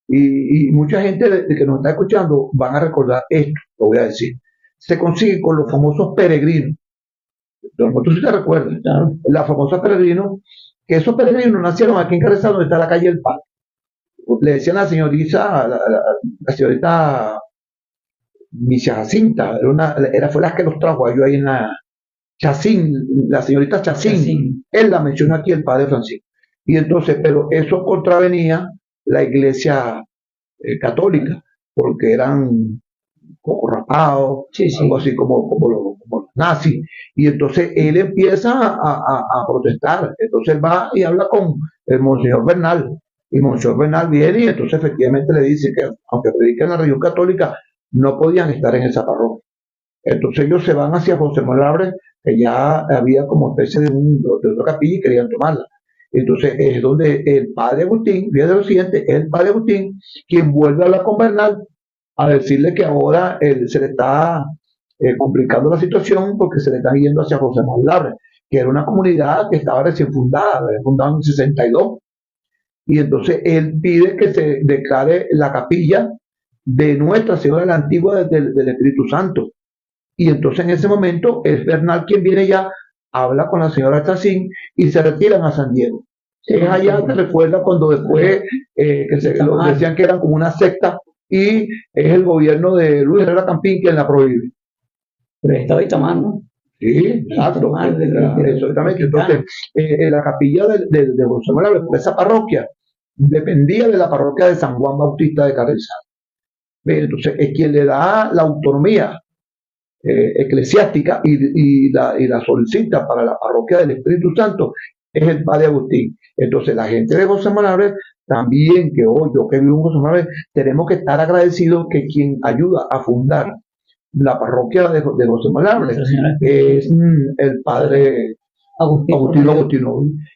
y mucha gente que nos está escuchando van a recordar esto, lo voy a decir, se consigue con los famosos peregrinos. Tú sí te recuerdas, claro. Los famosos peregrinos, que esos peregrinos nacieron aquí en Carrizal, donde está la calle del Palo. Le decían a la señorita, la señorita Misia Jacinta, fue la que los trajo yo ahí en la Chacín, la señorita Chacín. Él la mencionó aquí, el padre Francisco. Y entonces, pero eso contravenía la iglesia católica, porque eran poco rapados, algo así como los nazis. Y entonces él empieza a protestar. Entonces él va y habla con el Monseñor Bernal. Y Monseñor Bernal viene y entonces efectivamente le dice que aunque predican en la religión católica, no podían estar en esa parroquia. Entonces ellos se van hacia José Manuel, que ya había como especie de otra capilla y querían tomarla. Entonces es donde el padre Agustín, fíjate lo siguiente, es el padre Agustín quien vuelve a hablar con Bernal a decirle que ahora se le está complicando la situación porque se le está yendo hacia José Manuel, que era una comunidad que estaba recién fundada, fundada en el 62. Y entonces él pide que se declare la capilla de Nuestra Señora de la Antigua del Espíritu Santo. Y entonces en ese momento es Bernal quien viene ya, habla con la señora Chacín y se retiran a San Diego. Es allá que recuerda cuando después decían que eran como una secta y es el gobierno de Luis Herrera Campín quien la prohíbe. Pero estaba Itamar, ¿no? Sí, exacto. Exactamente. Entonces, la capilla de José Manuel, esa parroquia, dependía de la parroquia de San Juan Bautista de Carrizal. Entonces, es quien le da la autonomía eclesiástica y la solicita para la parroquia del Espíritu Santo, es el padre Agustín. Entonces, la gente de José Manuel también, que hoy yo que vivo en José Manuel, tenemos que estar agradecidos que quien ayuda a fundar la parroquia de José Manuel es el padre Agustino.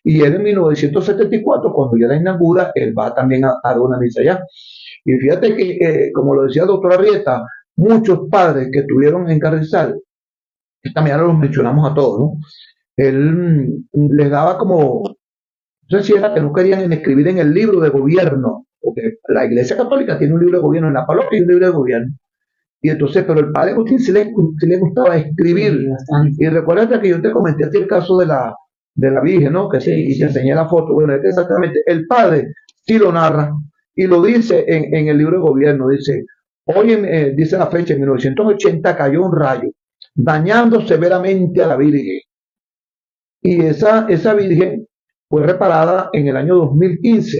Y él en 1974, cuando ya la inaugura, él va también a dar una misa allá. Y fíjate que, como lo decía el doctor Arrieta, muchos padres que estuvieron en Carrizal, esta mañana los mencionamos a todos, ¿no? Él les daba como, no sé si era que no querían escribir en el libro de gobierno, porque la Iglesia Católica tiene un libro de gobierno, en la parroquia hay un libro de gobierno. Y entonces, pero el padre Agustín sí le gustaba escribir. Y recuerda que yo te comenté aquí el caso de la Virgen, ¿no? Que y te enseñé la foto. Bueno, exactamente. El padre sí lo narra y lo dice en el libro de gobierno. Dice, hoy, dice la fecha, en 1980 cayó un rayo, dañando severamente a la Virgen. Y esa Virgen fue reparada en el año 2015,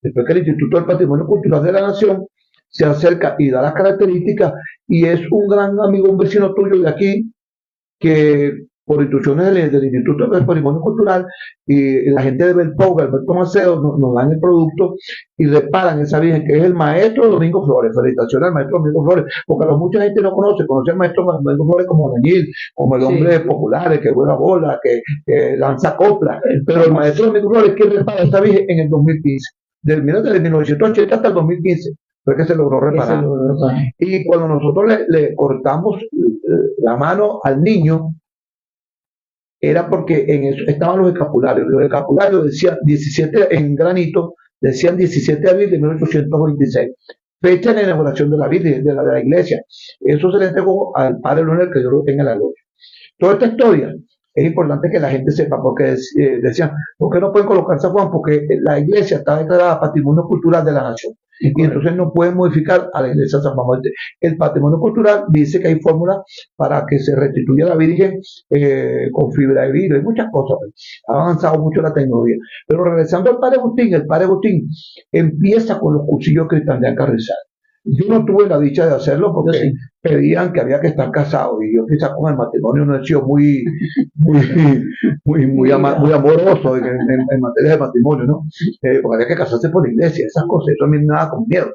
después que el Instituto del Patrimonio Cultural de la Nación se acerca y da las características, y es un gran amigo, un vecino tuyo de aquí, que por instrucciones del Instituto del Patrimonio Cultural y la gente de Belpou, Alberto Maceo, nos dan el producto y reparan esa Virgen, que es el maestro Domingo Flores. Felicitaciones al maestro Domingo Flores, porque mucha gente no conoce al maestro Domingo Flores como albañil, como el hombre popular, que juega bola, que lanza copla, pero el maestro Domingo Flores que repara esa Virgen en el 2015, desde 1980 hasta el 2015. Fue que se logró reparar. Y cuando nosotros le cortamos la mano al niño, era porque en eso estaban los escapularios. Los escapularios decían 17 en granito, decían 17 de abril de 1826. Fecha de inauguración de la Virgen, de la iglesia. Eso se le entregó al padre Luner, que yo lo tenga en la gloria. Toda esta historia es importante que la gente sepa, porque decían, ¿por qué no pueden colocar San Juan? Porque la iglesia está declarada Patrimonio Cultural de la Nación. Y entonces no pueden modificar a la iglesia de San Juan. El patrimonio cultural dice que hay fórmulas para que se restituya la Virgen con fibra de vidrio, hay muchas cosas. Ha avanzado mucho la tecnología. Pero regresando al padre Agustín, el padre Agustín empieza con los cursillos cristianos de Carrizal. Yo no tuve la dicha de hacerlo porque pedían que había que estar casado, y yo quizás con el matrimonio no he sido muy amoroso en materia de matrimonio, ¿no? Porque había que casarse por la iglesia, esas cosas, eso a mí me daba con miedo.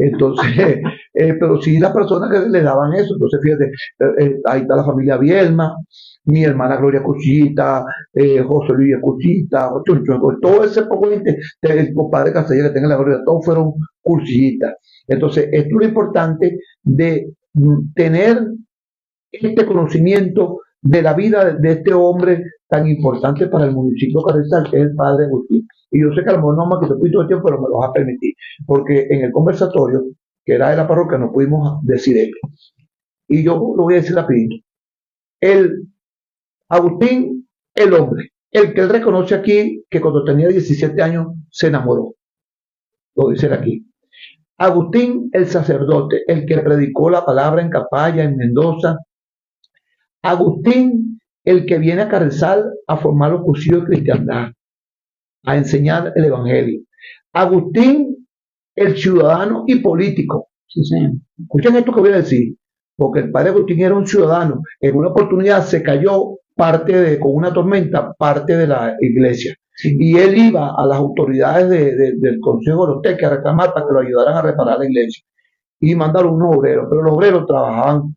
Entonces, pero sí las personas que le daban eso. Entonces, fíjate, ahí está la familia Bielma, mi hermana Gloria Cuchita, José Luis Cuchita, todo ese poco gente, el compadre Casella, que tenga la gloria, todos fueron cursillistas. Entonces, esto es lo importante de tener este conocimiento de la vida de este hombre tan importante para el municipio de Carrizal, que es el padre Agustín. Y yo sé que a lo mejor no me quitó poquito de tiempo, pero me lo va a permitir, porque en el conversatorio, que era de la parroquia, no pudimos decir esto. Y yo lo voy a decir rapidito. El Agustín, el hombre, el que él reconoce aquí, que cuando tenía 17 años se enamoró. Lo dice aquí. Agustín, el sacerdote, el que predicó la palabra en Capaya, en Mendoza. Agustín, el que viene a Carrizal a formar los cursillos de cristiandad, a enseñar el evangelio. Agustín, el ciudadano y político. Sí, señor. Escuchen esto que voy a decir, porque el padre Agustín era un ciudadano. En una oportunidad se cayó con una tormenta, parte de la iglesia. Sí. Y él iba a las autoridades del Consejo de los Teques a reclamar para que lo ayudaran a reparar la iglesia. Y mandaron unos obreros, pero los obreros trabajaban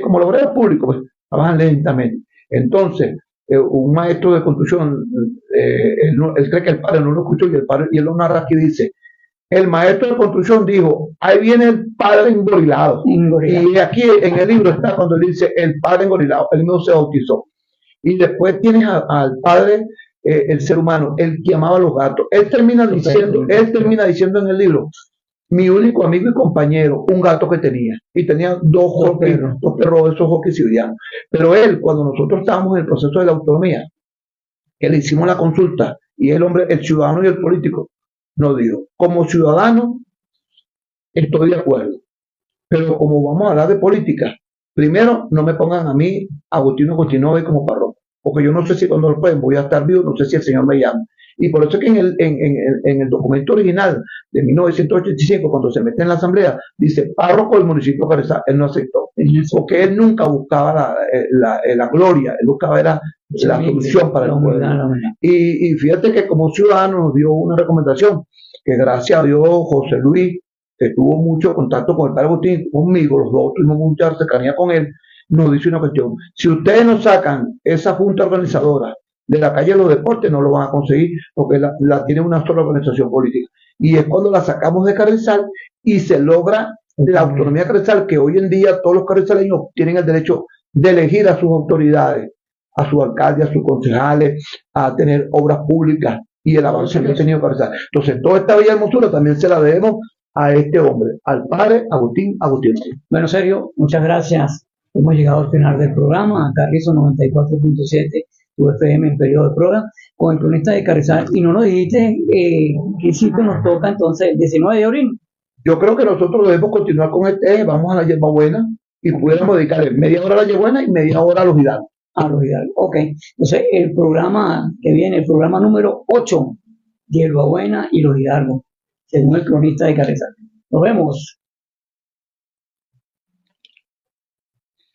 como los obreros públicos, pues, trabajan lentamente. Entonces, un maestro de construcción, él cree que el padre no lo escuchó y él lo narra aquí, dice, el maestro de construcción dijo, ahí viene el padre engorilado. Y aquí en el libro está cuando él dice, el padre engorilado, él no se bautizó. Y después tienes al padre, el ser humano, el que amaba a los gatos. Él termina diciendo en el libro, mi único amigo y compañero, un gato que tenía. Y tenía dos perros de esos hockey siberianos. Pero él, cuando nosotros estábamos en el proceso de la autonomía, que le hicimos la consulta, y el hombre, el ciudadano y el político, nos dijo, como ciudadano, estoy de acuerdo. Pero como vamos a hablar de política, primero, no me pongan a mí, Agustino Agustinovi, como párroco, porque yo no sé si cuando lo pueden voy a estar vivo, no sé si el Señor me llama. Y por eso es que en el documento original de 1985, cuando se mete en la asamblea, dice párroco del municipio de Carrizal. Él no aceptó, porque él nunca buscaba la gloria, él buscaba la solución para el pueblo. Y fíjate que como ciudadano nos dio una recomendación, que gracias a Dios José Luis, que tuvo mucho contacto con el padre Agustín, conmigo, los dos tuvimos mucha cercanía con él, nos dice una cuestión: si ustedes no sacan esa junta organizadora de la calle de los deportes, no lo van a conseguir, porque la tiene una sola organización política. Y es cuando la sacamos de Carrizal y se logra la autonomía de Carrizal, que hoy en día todos los carrizaleños tienen el derecho de elegir a sus autoridades, a sus alcaldes, a sus concejales, a tener obras públicas y el avance que ha tenido Carrizal. Entonces, toda esta bella hermosura también se la debemos a este hombre, al padre Agustín Agustín. Bueno, Sergio, muchas gracias. Hemos llegado al final del programa, acá Rizo 94.7, tu FM en periodo de prueba, con el cronista de Carrizal. Y no nos dijiste qué sitio nos toca entonces el 19 de abril. Yo creo que nosotros debemos continuar con este, vamos a la hierbabuena y pudiéramos dedicarle media hora a la hierbabuena y media hora a los hidalgos. A los hidalgos, ok. Entonces, el programa que viene, el programa número 8, hierbabuena y los hidalgos, según el cronista de Carrizal. Nos vemos.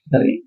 Está bien.